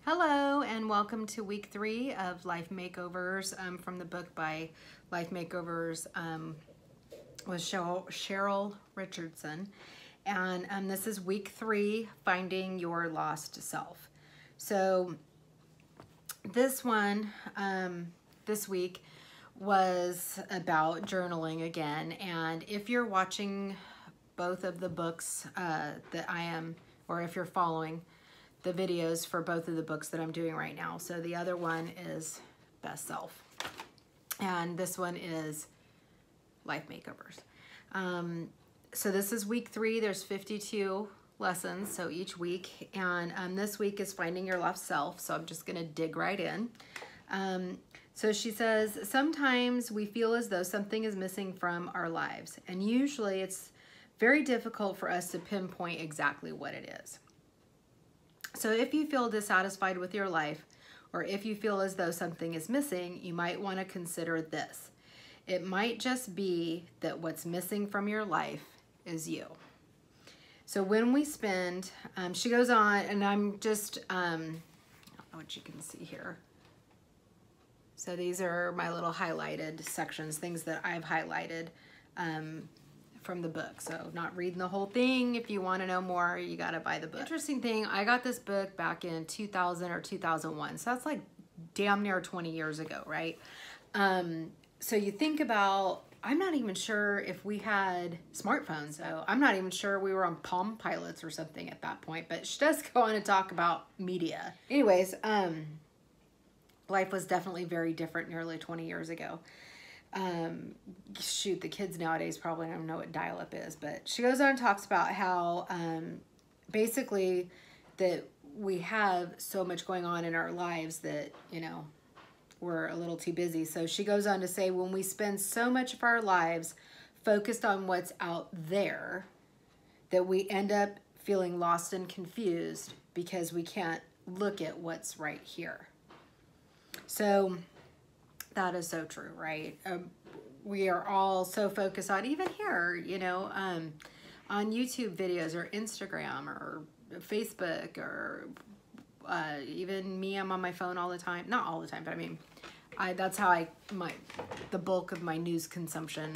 Hello and welcome to week 3 of Life Makeovers from the book by Life Makeovers with Cheryl Richardson. And this is week 3, Finding Your Lost Self. So this one, this week was about journaling again. And if you're watching both of the books that I am, or if you're following the videos for both of the books that I'm doing right now. So the other one is Best Self, and this one is Life Makeovers. So this is week 3. There's 52 lessons, so each week, and this week is Finding Your Lost Self. So I'm just gonna dig right in. So she says, sometimes we feel as though something is missing from our lives, and usually it's very difficult for us to pinpoint exactly what it is. So if you feel dissatisfied with your life, or if you feel as though something is missing, you might want to consider this. It might just be that what's missing from your life is you. So when we spend, she goes on, and I'm just, I don't know what you can see here. So these are my little highlighted sections, things that I've highlighted from the book. So not reading the whole thing. If you want to know more, you got to buy the book. Interesting thing, I got this book back in 2000 or 2001. So that's like damn near 20 years ago, right? So you think about, I'm not even sure if we had smartphones. So I'm not even sure we were on Palm Pilots or something at that point, but she does go on to talk about media. Anyways, life was definitely very different nearly 20 years ago. Shoot, the kids nowadays probably don't know what dial-up is, but she goes on and talks about how basically that we have so much going on in our lives that, you know, we're a little too busy. So she goes on to say, when we spend so much of our lives focused on what's out there, that we end up feeling lost and confused because we can't look at what's right here. So that is so true, right? We are all so focused on, even here, you know, on YouTube videos or Instagram or Facebook, or even me, I'm on my phone all the time. Not all the time, but I mean, that's how the bulk of my news consumption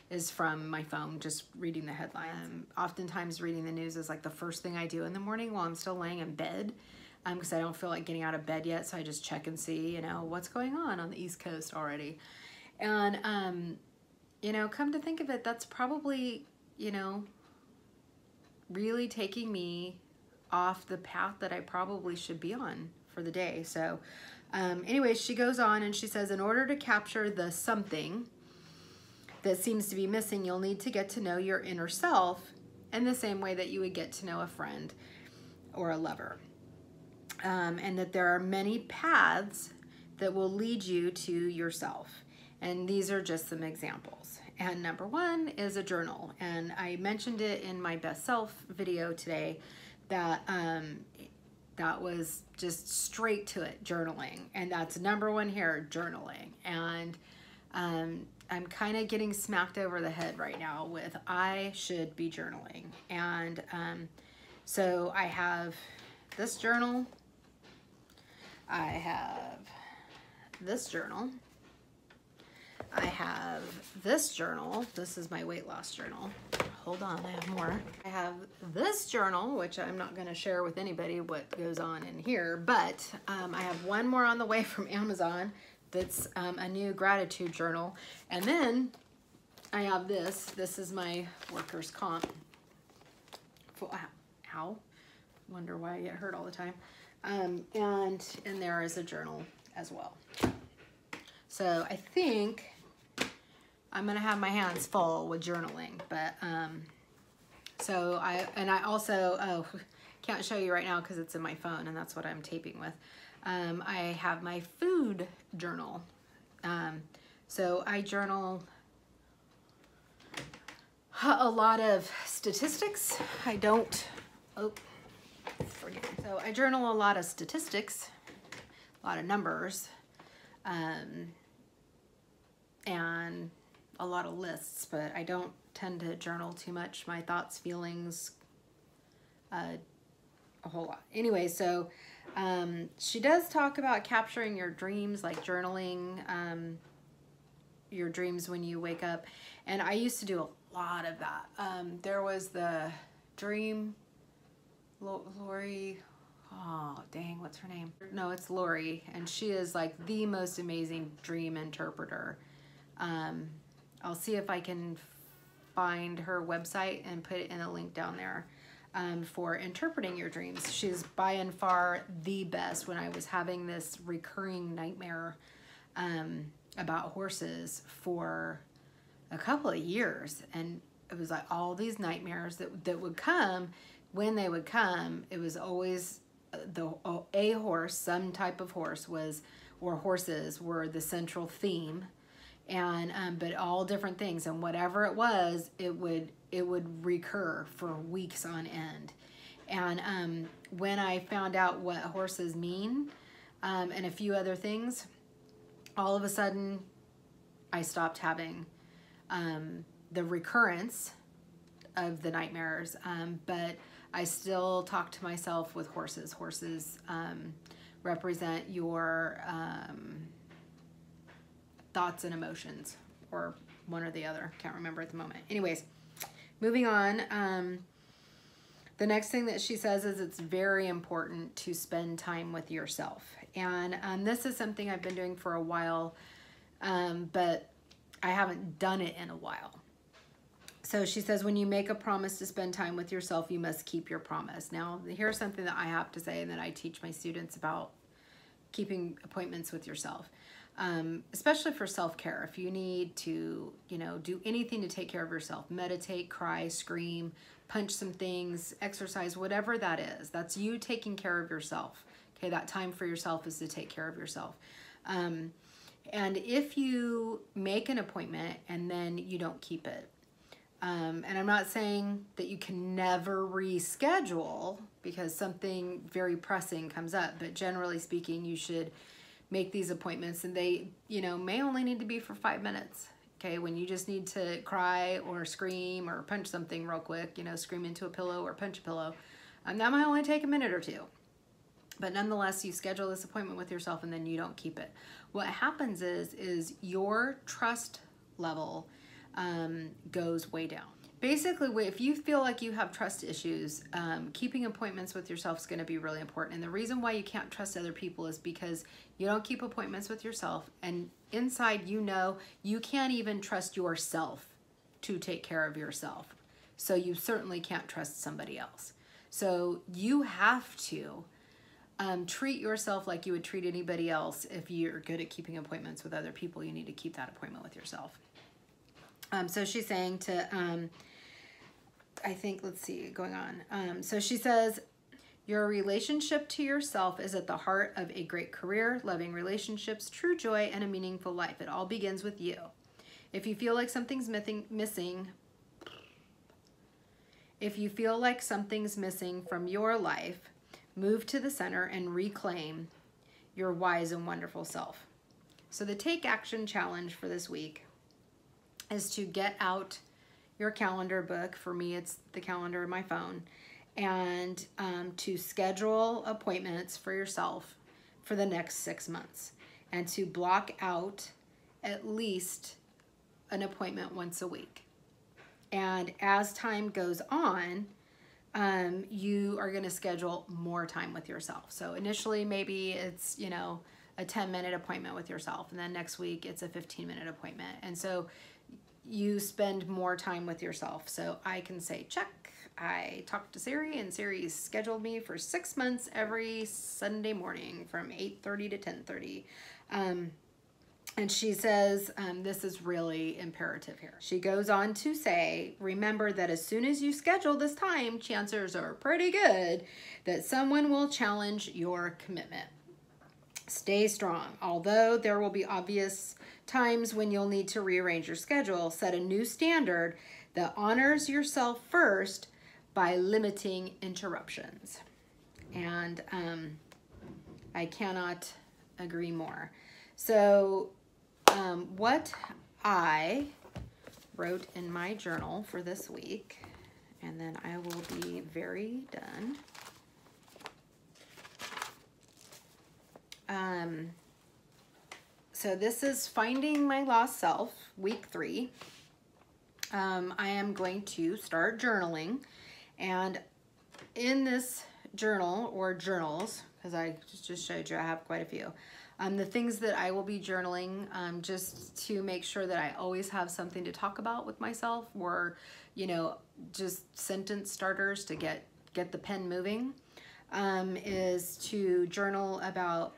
is from my phone, just reading the headlines. Oftentimes reading the news is like the first thing I do in the morning while I'm still laying in bed. Because I don't feel like getting out of bed yet, so I just check and see, you know, what's going on the East Coast already. And, you know, come to think of it, that's probably, you know, really taking me off the path that I probably should be on for the day. So, anyways, she goes on and she says, in order to capture the something that seems to be missing, you'll need to get to know your inner self in the same way that you would get to know a friend or a lover. And that there are many paths that will lead you to yourself. And these are just some examples. And number 1 is a journal. And I mentioned it in my Best Self video today that that was just straight to it, journaling. And that's number 1 here, journaling. And I'm kind of getting smacked over the head right now with I should be journaling. And so I have this journal. I have this journal. I have this journal. This is my weight loss journal. Hold on, I have more. I have this journal, which I'm not going to share with anybody what goes on in here, but I have one more on the way from Amazon that's a new gratitude journal. And then I have this. This is my workers' comp. Ow. Wonder why I get hurt all the time. And there is a journal as well. So I think I'm gonna have my hands full with journaling, but so I also can't show you right now because it's in my phone and that's what I'm taping with. I have my food journal. So I journal a lot of statistics. I don't, So I journal a lot of statistics, a lot of numbers, and a lot of lists, but I don't tend to journal too much. My thoughts, feelings, a whole lot. Anyway, so She does talk about capturing your dreams, like journaling your dreams when you wake up. And I used to do a lot of that. There was the dream, Lauri, oh dang, what's her name? No, it's Lauri, and she is like the most amazing dream interpreter. I'll see if I can find her website and put it in a link down there for interpreting your dreams. She's by and far the best. When I was having this recurring nightmare about horses for a couple of years, and it was like all these nightmares that would come. When they would come, it was always a horse, some type of horse was, or horses were the central theme, and but all different things, and whatever it was, it would recur for weeks on end. And when I found out what horses mean and a few other things, all of a sudden I stopped having the recurrence of the nightmares, but I still talk to myself with horses. Horses represent your thoughts and emotions, or one or the other. Can't remember at the moment. Anyways, moving on. The next thing that she says is it's very important to spend time with yourself. And this is something I've been doing for a while, but I haven't done it in a while. So she says, when you make a promise to spend time with yourself, you must keep your promise. Now, here's something that I have to say and that I teach my students about keeping appointments with yourself, especially for self-care. If you need to, do anything to take care of yourself, meditate, cry, scream, punch some things, exercise, whatever that is, that's you taking care of yourself. Okay, that time for yourself is to take care of yourself. And if you make an appointment and then you don't keep it, and I'm not saying that you can never reschedule because something very pressing comes up, but generally speaking, you should make these appointments, and they, may only need to be for 5 minutes. Okay, when you just need to cry or scream or punch something real quick, scream into a pillow or punch a pillow, that might only take a minute or two. But nonetheless, you schedule this appointment with yourself and then you don't keep it. What happens is your trust level goes way down. Basically, if you feel like you have trust issues, keeping appointments with yourself is going to be really important. And the reason why you can't trust other people is because you don't keep appointments with yourself. And inside, you can't even trust yourself to take care of yourself. So you certainly can't trust somebody else. So you have to treat yourself like you would treat anybody else. If you're good at keeping appointments with other people, you need to keep that appointment with yourself. So she's saying to, I think, let's see, going on. So she says, your relationship to yourself is at the heart of a great career, loving relationships, true joy, and a meaningful life. It all begins with you. If you feel like something's missing from your life, move to the center and reclaim your wise and wonderful self. So the Take Action Challenge for this week is to get out your calendar book. For me, it's the calendar in my phone, and to schedule appointments for yourself for the next 6 months, and to block out at least an appointment once a week. And as time goes on, you are going to schedule more time with yourself. So initially, maybe it's, a 10-minute appointment with yourself, and then next week it's a 15-minute appointment. And so you spend more time with yourself. So I can say, check, I talked to Siri, and Siri scheduled me for 6 months every Sunday morning from 8:30 to 10:30. And she says, this is really imperative here. She goes on to say, remember that as soon as you schedule this time, chances are pretty good that someone will challenge your commitment. Stay strong. Although there will be obvious times when you'll need to rearrange your schedule, set a new standard that honors yourself first by limiting interruptions. And I cannot agree more. So what I wrote in my journal for this week, and then I will be very done. So this is Finding My Lost Self, week 3. I am going to start journaling, and in this journal, or journals, because I just showed you I have quite a few, the things that I will be journaling, just to make sure that I always have something to talk about with myself, or, you know, just sentence starters to get the pen moving, is to journal about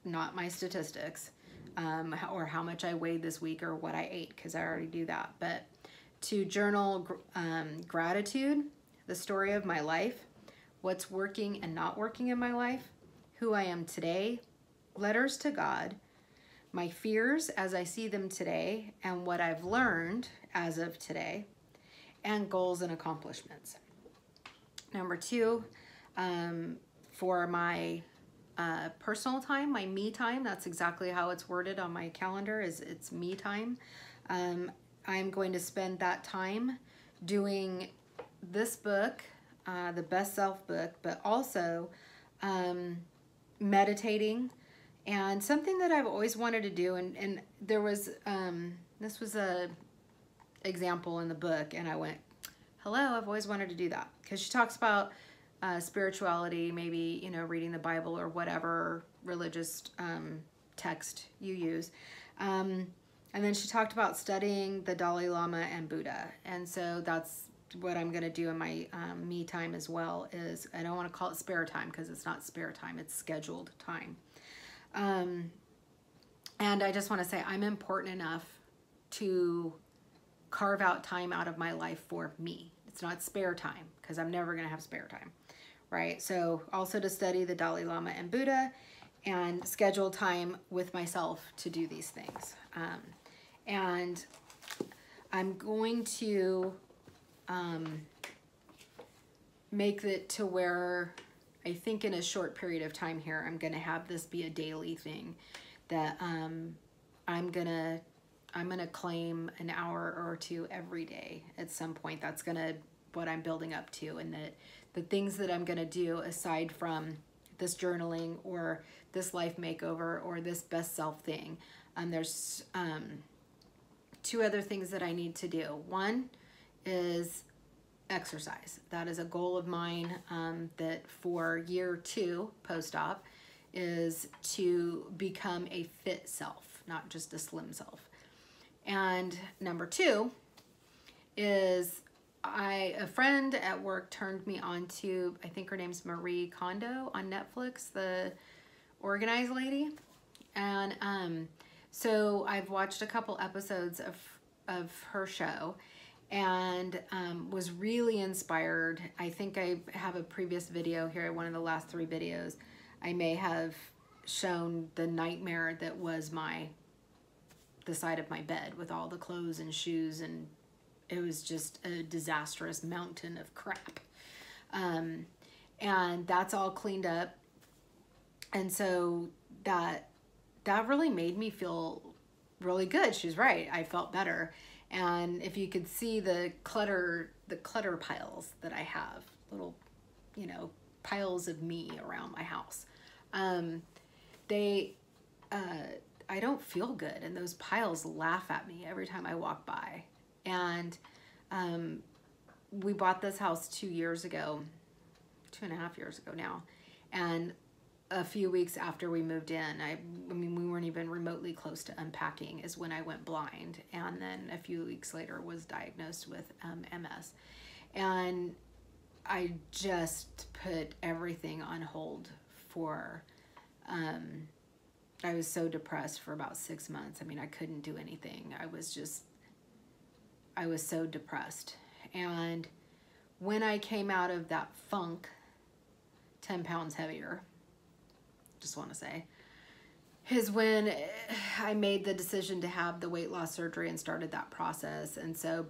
not my statistics, or how much I weighed this week or what I ate, because I already do that, but to journal gratitude, the story of my life, what's working and not working in my life, who I am today, letters to God, my fears as I see them today, and what I've learned as of today, and goals and accomplishments. Number 2, for my personal time, my me time, that's exactly how it's worded on my calendar, is it's me time. I'm going to spend that time doing this book, the Best Self book, but also meditating, and something that I've always wanted to do, and there was, this was a example in the book, and I went, hello, I've always wanted to do that, because she talks about spirituality, maybe, you know, reading the Bible or whatever religious text you use. And then she talked about studying the Dalai Lama and Buddha. And so that's what I'm going to do in my me time as well. Is, I don't want to call it spare time, because it's not spare time, it's scheduled time. And I just want to say I'm important enough to carve out time out of my life for me. It's not spare time, because I'm never going to have spare time, right? So also to study the Dalai Lama and Buddha, and schedule time with myself to do these things. And I'm going to make it to where I think in a short period of time here, I'm going to have this be a daily thing, that I'm gonna claim an hour or 2 every day at some point. That's what I'm building up to, and that the things that I'm gonna do aside from this journaling or this life makeover or this best self thing, there's 2 other things that I need to do. One is exercise. That is a goal of mine, that for year 2 post-op is to become a fit self, not just a slim self. And number 2 is a friend at work turned me on to, I think her name's Marie Kondo on Netflix, the organized lady. And so I've watched a couple episodes of her show, and was really inspired. I think I have a previous video here, one of the last 3 videos. I may have shown the nightmare that was the side of my bed with all the clothes and shoes, and it was just a disastrous mountain of crap. And that's all cleaned up. And so that really made me feel really good. She's right. I felt better. And if you could see the clutter piles that I have, little, you know, piles of me around my house, I don't feel good, and those piles laugh at me every time I walk by. And we bought this house 2 years ago, 2.5 years ago now, and a few weeks after we moved in, I mean, we weren't even remotely close to unpacking, is when I went blind, and then a few weeks later was diagnosed with MS. And I just put everything on hold for, I was so depressed for about 6 months. I mean, I couldn't do anything. I was so depressed. And when I came out of that funk, 10 pounds heavier, just want to say, is when I made the decision to have the weight loss surgery and started that process. And so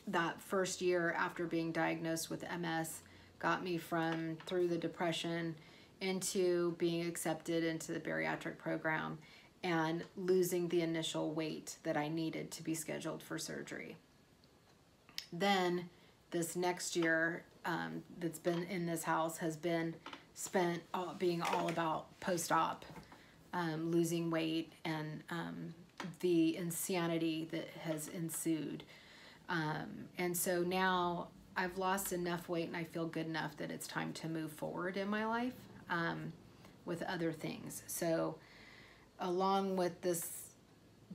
that first year after being diagnosed with MS got me through the depression into being accepted into the bariatric program and losing the initial weight that I needed to be scheduled for surgery. Then this next year that's been in this house has been spent being all about post-op, losing weight, and the insanity that has ensued. And so now I've lost enough weight and I feel good enough that it's time to move forward in my life with other things. So along with this,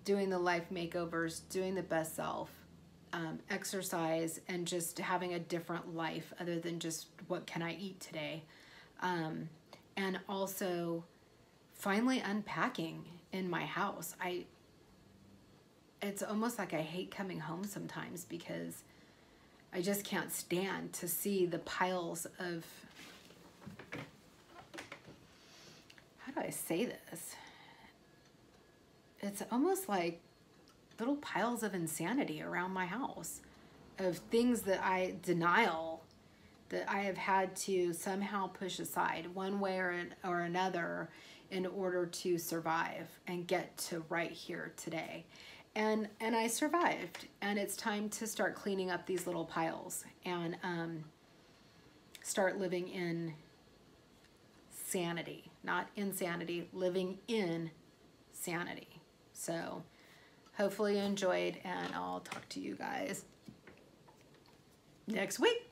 doing the life makeovers, doing the best self, exercise, and just having a different life other than just what can I eat today. And also finally unpacking in my house. It's almost like I hate coming home sometimes because I just can't stand to see the piles of, how do I say this? It's almost like little piles of insanity around my house, of things that denial that I have had to somehow push aside one way or another in order to survive and get to right here today. And I survived, and it's time to start cleaning up these little piles and start living in sanity, not insanity, living in sanity. So hopefully you enjoyed, and I'll talk to you guys next week.